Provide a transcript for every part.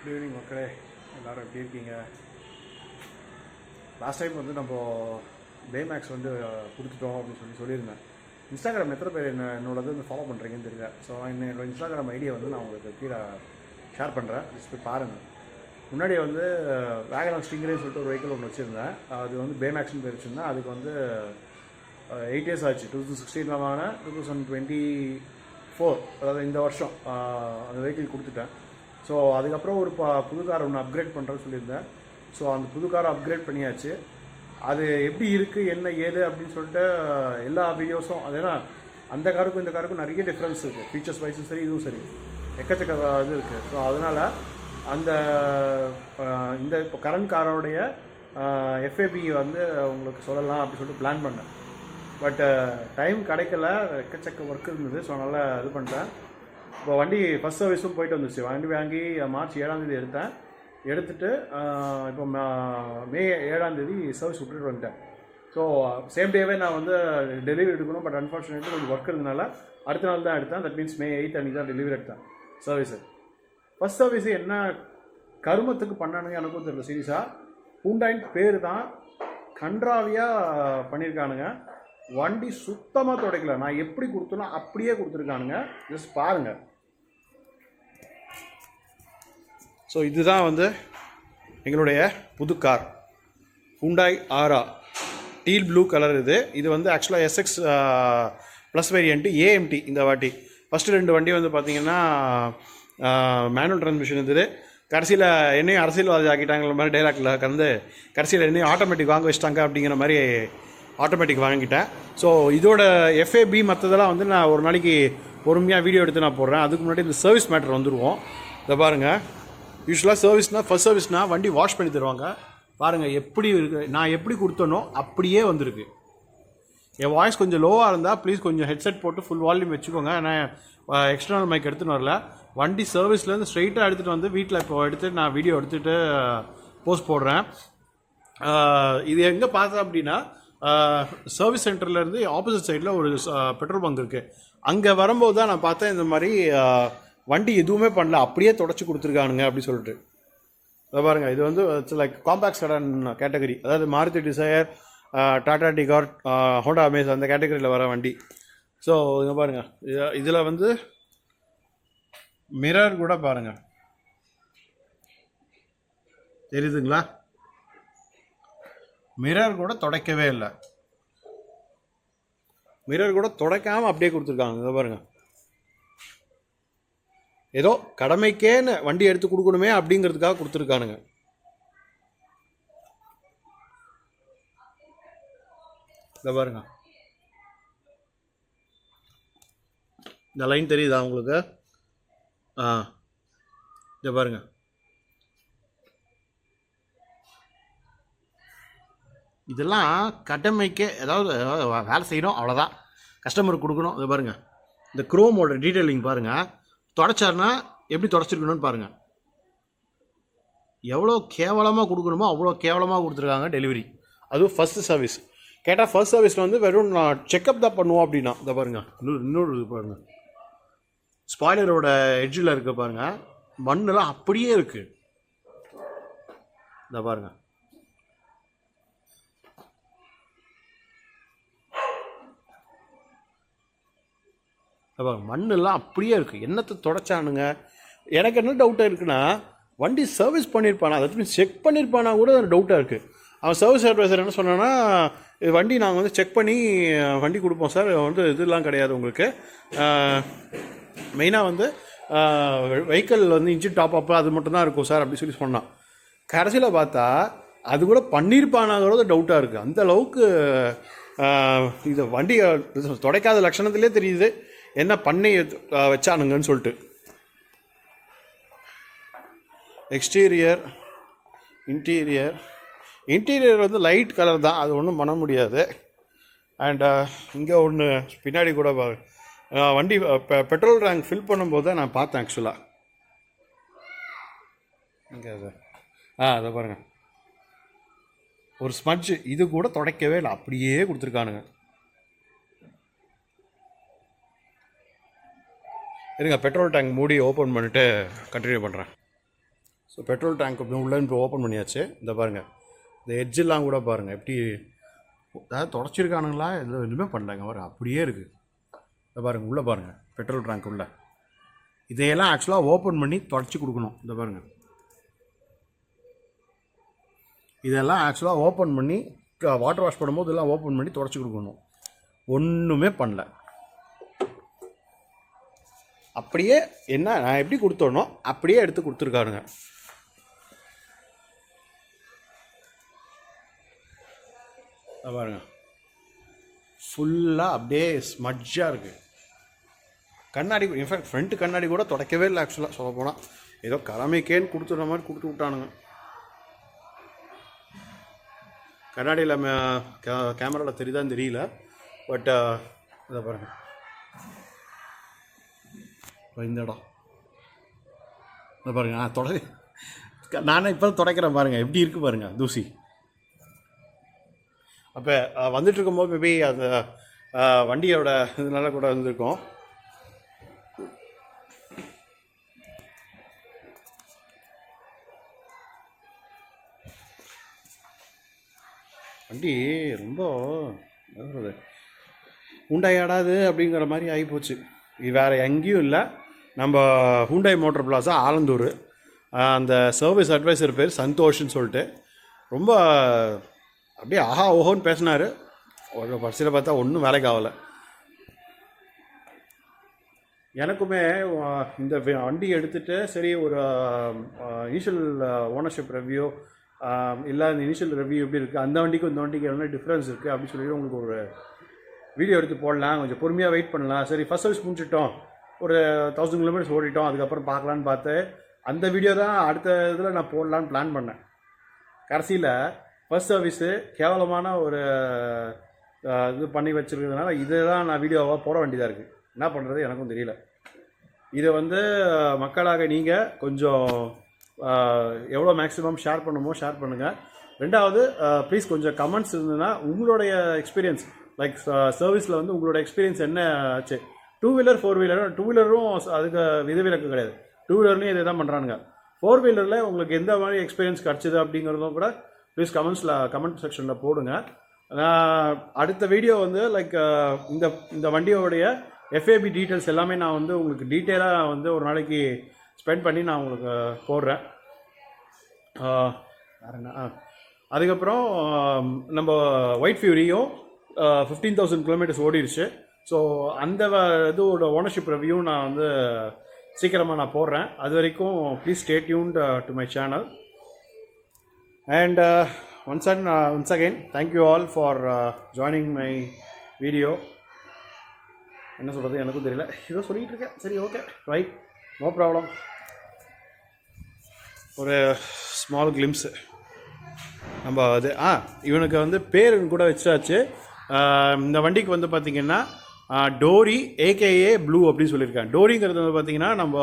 Good evening மக்களே, எல்லோரும் எப்படி இருக்கீங்க? லாஸ்ட் டைம் வந்து நம்ம பேமேக்ஸ் வந்து கொடுத்துட்டோம் அப்படின்னு சொல்லியிருந்தேன். இன்ஸ்டாகிராம் எத்தனை பேர் என்னோடது வந்து ஃபாலோ பண்ணுறீங்கன்னு தெரியல. ஸோ என்னோடய இன்ஸ்டாகிராம் ஐடியை வந்து நான் உங்களுக்கு கீழே ஷேர் பண்ணுறேன், ஜஸ்ட் போய் பாருங்கள். முன்னாடி வந்து வேகனார் ஸ்டிங்கரேன்னு சொல்லிட்டு ஒரு வெஹிக்கிள் ஒன்று வச்சுருந்தேன். அது வந்து பேமேக்ஸ்னு பேர் வச்சுருந்தேன். அதுக்கு வந்து 8 years ஆச்சு. 2016 வாங்கின 2024, அதாவது இந்த வருஷம் அந்த வெஹிக்கிள் கொடுத்துட்டேன். ஸோ அதுக்கப்புறம் ஒரு புது கார் ஒன்று அப்கிரேட் பண்ணுறேன்னு சொல்லியிருந்தேன். ஸோ அந்த புது காரை அப்கிரேட் பண்ணியாச்சு. அது எப்படி இருக்குது, என்ன ஏது அப்படின்னு சொல்லிட்டு எல்லா வீடியோஸும், அது ஏன்னா அந்த காருக்கும் இந்த காருக்கும் நிறைய டிஃப்ரென்ஸ் இருக்குது. ஃபீச்சர்ஸ் வைஸும் சரி, இதுவும் சரி, எக்கச்சக்க இது இருக்குது. ஸோ அதனால் அந்த இந்த இப்போ கரண்ட் காரோடைய எஃப்ஏபி வந்து உங்களுக்கு சொல்லலாம் அப்படின்னு சொல்லிட்டு பிளான் பண்ணேன். பட் டைம் கிடைக்கல, எக்கச்சக்க ஒர்க் இருந்தது. ஸோ அதனால் இது பண்ணிட்டேன். இப்போ வண்டி ஃபஸ்ட் சர்வீஸும் போயிட்டு வந்துச்சு. வண்டி வாங்கி மார்ச் 7ஆம் தேதி எடுத்துட்டு இப்போ மே 7ஆம் தேதி சர்வீஸ் விட்டுட்டு வந்துட்டேன். ஸோ சேம் டேவே நான் வந்து டெலிவரி எடுக்கணும். பட் அன்ஃபார்ச்சுனேட்லி கொஞ்சம் ஒர்க் இருந்ததுனால அடுத்த நாள் தான் எடுத்தேன். தட் மீன்ஸ் மே 8 அன்றைக்கி தான் டெலிவரி எடுத்தேன் சர்வீஸு. ஃபஸ்ட் சர்வீஸு என்ன கருமத்துக்கு பண்ணானுங்க எனக்கும் தெரியல. சீரியஸாக ஹூண்டாயின் பேர் தான் கன்றாவியாக பண்ணியிருக்கானுங்க. வண்டி சுத்தமாக துடைக்கல. நான் எப்படி கொடுத்தனோ அப்படியே கொடுத்துருக்கானுங்க. ஜஸ்ட் பாருங்கள். ஸோ இதுதான் வந்து எங்களுடைய புது கார் ஹூண்டாய் ஆரா, டீல் ப்ளூ கலர். இது வந்து ஆக்சுவலாக எஸ்எக்ஸ் ப்ளஸ் வேரியண்ட்டு ஏஎம்டி. இந்த வாட்டி ஃபஸ்ட்டு 2 வண்டி வந்து பார்த்திங்கன்னா மேனுவல் ட்ரான்ஸ்மிஷன் இருந்தது. கடைசியில் என்னையும் அரசியல்வாதி ஆக்கிட்டாங்கிற மாதிரி டைலாக்ல கலந்து கடைசியில் என்னையும் ஆட்டோமேட்டிக் வாங்க வச்சிட்டாங்க அப்படிங்கிற மாதிரி ஆட்டோமேட்டிக் வாங்கிட்டேன். ஸோ இதோட எஃப்ஏபி மற்றதெல்லாம் வந்து நான் ஒரு நாளைக்கு பொறுமையாக வீடியோ எடுத்து நான் போடுறேன். அதுக்கு முன்னாடி இந்த சர்வீஸ் மேட்டர் வந்துடுவோம். இதை பாருங்கள். யூஸ்வலாக சர்வீஸ்னால் ஃபஸ்ட் சர்வீஸ்னால் வண்டி வாஷ் பண்ணி தருவாங்க. பாருங்கள் எப்படி இருக்குது. நான் எப்படி கொடுத்தனோ அப்படியே வந்திருக்கு. என் வாய்ஸ் கொஞ்சம் லோவாக இருந்தால் ப்ளீஸ் கொஞ்சம் ஹெட்செட் போட்டு ஃபுல் வால்யூம் வச்சுக்கோங்க. நான் எக்ஸ்டர்னல் மைக் எடுத்துன்னு வரல. வண்டி சர்வீஸ்லேருந்து ஸ்ட்ரைட்டாக எடுத்துகிட்டு வந்து வீட்டில் இப்போ எடுத்துகிட்டு நான் வீடியோ எடுத்துகிட்டு போஸ்ட் போடுறேன். இது எங்கே பார்த்தேன் அப்படின்னா சர்வீஸ் சென்டர்லேருந்து ஆப்போசிட் சைடில் ஒரு பெட்ரோல் பங்க் இருக்குது. அங்கே வரும்போது தான் நான் பார்த்தேன் இந்த மாதிரி வண்டி எதுவுமே பண்ணல, அப்படியே தொடச்சி கொடுத்துருக்கானுங்க அப்படி சொல்லிட்டு. அதை பாருங்கள். இது வந்து லைக் காம்பேக்ட் செடான் கேட்டகரி, அதாவது Maruti Dzire, Tata Tigor, Honda Amaze அந்த கேட்டகரியில் வர வண்டி. ஸோ இங்கே பாருங்கள். இதில் வந்து மிரர் கூட பாருங்கள், தெரியுதுங்களா? மிரர் கூட துடைக்கவே இல்லை. மிரர் கூட துடைக்காமல் அப்படியே கொடுத்துருக்காங்க. இதை பாருங்கள். ஏதோ கடமைக்கேன்னு வண்டி எடுத்து கொடுக்கணுமே அப்படிங்கிறதுக்காக கொடுத்துருக்கானுங்க. இதை பாருங்க. இந்த லைன் தெரியுதா உங்களுக்கு? இதை பாருங்க. இதெல்லாம் கடமைக்கே, ஏதாவது வேலை செய்யணும் அவ்வளோதான், கஸ்டமருக்கு கொடுக்கணும். இதை பாருங்கள். இந்த குரோமோட டீட்டெயிலிங் பாருங்கள். தொடச்சாருன்னா எப்படி தொடச்சிருக்கணும்னு பாருங்கள். எவ்வளோ கேவலமாக கொடுக்கணுமோ அவ்வளோ கேவலமாக கொடுத்துருக்காங்க டெலிவரி. அதுவும் ஃபஸ்ட்டு சர்வீஸ். கேட்டால் ஃபர்ஸ்ட் சர்வீஸில் வந்து வெறும் நான் செக்கப் தான் பண்ணுவோம் அப்படின்னா. இதை பாருங்கள். இன்னொரு இது பாருங்கள். ஸ்பாய்லரோட எட்ஜில் இருக்க பாருங்கள், மண்ணெல்லாம் அப்படியே இருக்குது. இதை பாருங்கள். மண்ணெல்லாம் அப்படியே இருக்குது. என்னத்தை தொடச்சானுங்க? எனக்கு என்ன டவுட்டாக இருக்குன்னா, வண்டி சர்வீஸ் பண்ணியிருப்பானா, அதை செக் பண்ணியிருப்பானா கூட டவுட்டாக இருக்குது. அவன் சர்வீஸ் அட்வைசர் என்ன சொன்னான்னா, இது வண்டி நாங்கள் வந்து செக் பண்ணி வண்டி கொடுப்போம் சார், வந்து இதெல்லாம் கிடையாது உங்களுக்கு, மெயினாக வந்து வெஹிக்கிள் வந்து இன்ஜின் டாப் அப் அது மட்டும்தான் இருக்கும் சார் அப்படி சொல்லி சொன்னான். கடைசியில் பார்த்தா அது கூட பண்ணியிருப்பானாங்கிறது டவுட்டாக இருக்குது. அந்த அளவுக்கு இது வண்டி துடைக்காத லட்சணத்திலே தெரியுது என்ன பண்ணி வச்சானுங்கன்னு சொல்லிட்டு. எக்ஸ்டீரியர், இன்டீரியர் வந்து லைட் கலர் தான், அது ஒன்றும் பண்ண முடியாது. அண்ட் இங்கே ஒன்று பின்னாடி கூட வண்டி பெட்ரோல் டேங்க் ஃபில் பண்ணும்போது தான் நான் பார்த்தேன் ஆக்சுவலாக. இங்கே அது அதை பாருங்கள். ஒரு ஸ்மட்ஜ் இது கூட துடைக்கவே இல்லை, அப்படியே கொடுத்துருக்கானுங்க. இருங்க, பெட்ரோல் டேங்க் மூடி ஓப்பன் பண்ணிவிட்டு கண்டினியூ பண்ணுறேன். ஸோ பெட்ரோல் டேங்க் உள்ளே இப்போ ஓப்பன் பண்ணியாச்சு. இந்த பாருங்கள், இந்த எட்ஜெல்லாம் கூட பாருங்கள் எப்படி அதாவது தொடச்சிருக்கானுங்களா, இதில் எதுவுமே பண்ணலைங்க. பாருங்கள் அப்படியே இருக்குது. இந்த பாருங்கள் உள்ளே பாருங்கள் பெட்ரோல் டேங்க் உள்ள இதையெல்லாம் ஆக்சுவலாக ஓப்பன் பண்ணி தொடச்சி கொடுக்கணும். இந்த பாருங்கள், இதெல்லாம் ஆக்சுவலாக ஓப்பன் பண்ணி வாட்டர் வாஷ் பண்ணும்போது இதெல்லாம் ஓப்பன் பண்ணி தொடச்சி கொடுக்கணும். ஒன்றுமே பண்ணல. அப்படியே என்ன நான் எப்படி கொடுத்தோனோ அப்படியே எடுத்து கொடுத்துருக்காருங்க. பாருங்க ஃபுல்லாக அப்படியே ஸ்மட்ஜாக இருக்குது. கண்ணாடி இன்ஃபேக்ட் ஃப்ரண்ட்டு கண்ணாடி கூட துடைக்கவே இல்லை. ஆக்சுவலாக சொல்ல போனால் ஏதோ கடமைக்கேன்னு கொடுத்துட்ற மாதிரி கொடுத்து விட்டானுங்க. கண்ணாடியில் கேமராவில் தெரியுதான்னு தெரியல. பட் இதை பாருங்கள், இந்த இடம் இதை பாருங்கள். நானே இப்போ துடைக்கிறேன் பாருங்கள் எப்படி இருக்குது பாருங்கள் தூசி. அப்போ வந்துட்டு இருக்கும்போது மேபி அந்த வண்டியோட இதனால கூட வந்திருக்கோம். வண்டி ரொம்ப ஹூண்டாய் ஆடாது அப்படிங்கிற மாதிரி ஆகிப்போச்சு. இது வேறு எங்கேயும் இல்லை, நம்ம ஹூண்டாய் மோட்டர் பிளாஸா ஆலந்தூர். அந்த சர்வீஸ் அட்வைசர் பேர் சந்தோஷ்னு சொல்லிட்டு ரொம்ப அப்படியே ஆஹா ஓஹோன்னு பேசினார். ஒரு பரிசில் பார்த்தா ஒன்றும் வேலைக்கு ஆகலை. எனக்குமே இந்த வண்டி எடுத்துகிட்டு சரி ஒரு இனிஷியல் ஓனர்ஷிப் ரிவ்யூ இல்லை இந்த இனிஷியல் ரிவ்யூ எப்படி இருக்குது, அந்த வண்டிக்கும் இந்த வண்டிக்கு என்ன டிஃப்ரென்ஸ் இருக்குது அப்படின்னு சொல்லிட்டு உங்களுக்கு ஒரு வீடியோ எடுத்து போடலாம். கொஞ்சம் பொறுமையாக வெயிட் பண்ணலாம். சரி ஃபஸ்ட் சர்வீஸ் முடிச்சிட்டோம், ஒரு 1000 கிலோமீட்டர்ஸ் ஓடிட்டோம், அதுக்கப்புறம் பார்க்கலான்னு பார்த்து அந்த வீடியோ தான் அடுத்த இதில் நான் போடலான்னு பிளான் பண்ணேன். கடைசியில் ஃபஸ்ட் சர்வீஸு கேவலமான ஒரு இது பண்ணி வச்சுருக்கிறதுனால இதை தான் நான் வீடியோவாக போட வேண்டியதாக இருக்குது. என்ன பண்ணுறது எனக்கும் தெரியல. இதை மக்களாக நீங்கள் கொஞ்சம் எவ்வளோ மேக்ஸிமம் ஷேர் பண்ணுமோ ஷேர் பண்ணுங்கள். ரெண்டாவது ப்ளீஸ் கொஞ்சம் கமெண்ட்ஸ் இருந்ததுன்னா உங்களுடைய எக்ஸ்பீரியன்ஸ் லைக் சர்வீஸில் உங்களோட எக்ஸ்பீரியன்ஸ் என்ன ஆச்சு. 2 வீலர் 4 வீலர் 2 வீலரும் அதுக்கு விதிவிலக்கு கிடையாது. 2 வீலர்லையும் இதை தான் பண்ணுறானுங்க. 4 வீலரில் உங்களுக்கு எந்த மாதிரி எக்ஸ்பீரியன்ஸ் கிடச்சிது அப்படிங்கிறதும் கூட ப்ளீஸ் கமெண்ட் செக்ஷனில் போடுங்க. அடுத்த வீடியோ லைக் இந்த வண்டியோடைய எஃப்ஏபி டீட்டெயில்ஸ் எல்லாமே நான் உங்களுக்கு டீட்டெயிலாக ஒரு நாளைக்கு ஸ்பெண்ட் பண்ணி நான் உங்களுக்கு போடுறேன். வேறு என்ன, அதுக்கப்புறம் நம்ம ஒயிட் ஃபியூரியும் 15,000 கிலோமீட்டர்ஸ் ஓடிடுச்சு. ஸோ அந்த இதோட ஓனர்ஷிப் ரிவ்யூ நான் சீக்கிரமாக நான் போடுறேன். அது வரைக்கும் please stay tuned to my channel. And once again thank you all for joining my video. என்ன சொல்கிறது எனக்கும் தெரியல, ஏதோ சொல்லிகிட்டு இருக்கேன். சரி ஓகே ரைட், நோ ப்ராப்ளம். ஒரு ஸ்மால் கிளிம்ஸு நம்ம அது இவனுக்கு பேர் கூட வச்சாச்சு. இந்த வண்டிக்கு பார்த்திங்கன்னா டோரி ஏகேஏ ப்ளூ அப்படின்னு சொல்லியிருக்கேன். டோரிங்கிறது பார்த்திங்கன்னா நம்ம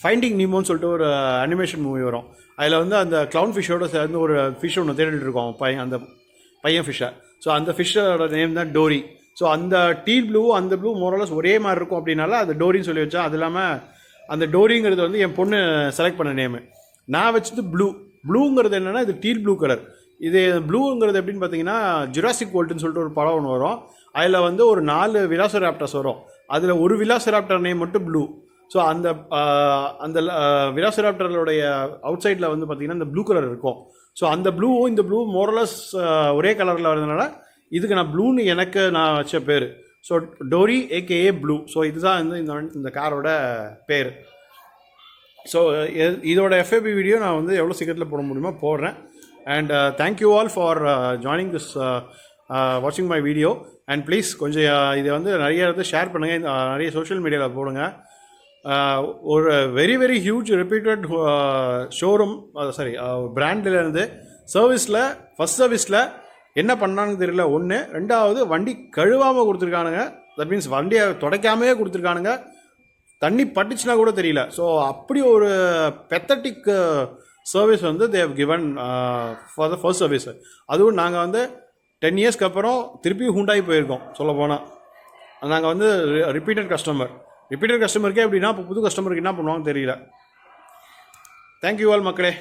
ஃபைண்டிங் நீமோன்னு சொல்லிட்டு ஒரு அனிமேஷன் மூவி வரும். அதில் அந்த க்ளவுன் ஃபிஷ்ஷோட சேர்ந்து ஒரு ஃபிஷ் ஒன்று தேடிட்டு இருக்கோம், அந்த பையன் ஃபிஷ்ஷை. ஸோ அந்த ஃபிஷ்ஷோட நேம் தான் டோரி. ஸோ அந்த டீல் ப்ளூ அந்த ப்ளூ மோரலஸ் ஒரே மாதிரி இருக்கும் அப்படின்னால அது டோரின்னு சொல்லி வச்சா. அது இல்லாமல் அந்த டோரிங்கிறது என் பொண்ணு செலக்ட் பண்ண நேமு. நான் வச்சது ப்ளூங்கிறது என்னென்னா இது டீல் ப்ளூ கலர். இது ப்ளூங்கிறது எப்படின்னு பார்த்தீங்கன்னா ஜுராசிக் வேர்ல்டுன்னு சொல்லிட்டு ஒரு படம் ஒன்று வரும். அதில் ஒரு 4 விலாசராப்டர்ஸ் வரும். அதில் ஒரு விலாசராப்டர் நேம் மட்டும் ப்ளூ. ஸோ அந்த விலாசராப்டர்களுடைய அவுட் சைடில் பார்த்தீங்கன்னா இந்த ப்ளூ கலர் இருக்கும். ஸோ அந்த ப்ளூவும் இந்த ப்ளூ மோரலஸ் ஒரே கலரில் வரதுனால இதுக்கு நான் ப்ளூன்னு எனக்கு நான் வச்ச பேர். So Dory AKA blue. So இதுதான் இந்த காரோட பேர். ஸோ இதோட எஃப்ஏபி வீடியோ நான் எவ்வளோ சீக்கிரத்தில் போட முடியுமோ போடுறேன். And thank you all for joining this வாட்சிங் மை வீடியோ. அண்ட் ப்ளீஸ் கொஞ்சம் இதை நிறைய ஷேர் பண்ணுங்கள், நிறைய சோஷியல் மீடியாவில் போடுங்க. ஒரு very very huge reputed showroom பிராண்ட்லேருந்து சர்வீஸில் ஃபஸ்ட் சர்வீஸில் என்ன பண்ணான்னு தெரியல. ஒன்று, ரெண்டாவது வண்டி கழுவாமல் கொடுத்துருக்கானுங்க. தட் மீன்ஸ் வண்டியை துடைக்காமையே கொடுத்துருக்கானுங்க. தண்ணி பட்டுச்சுன்னா கூட தெரியல. ஸோ அப்படி ஒரு pathetic service they have given for the first service. அதுவும் நாங்கள் 10 இயர்ஸ்க்கு அப்புறம் திருப்பி ஹூண்டாய் போயிருக்கோம். சொல்ல போனால் நாங்கள் ரிப்பீட்டட் கஸ்டமருக்கே எப்படின்னா இப்போ புது கஸ்டமருக்கு என்ன பண்ணுவாங்கன்னு தெரியல. தேங்க்யூ ஆல் மக்களே.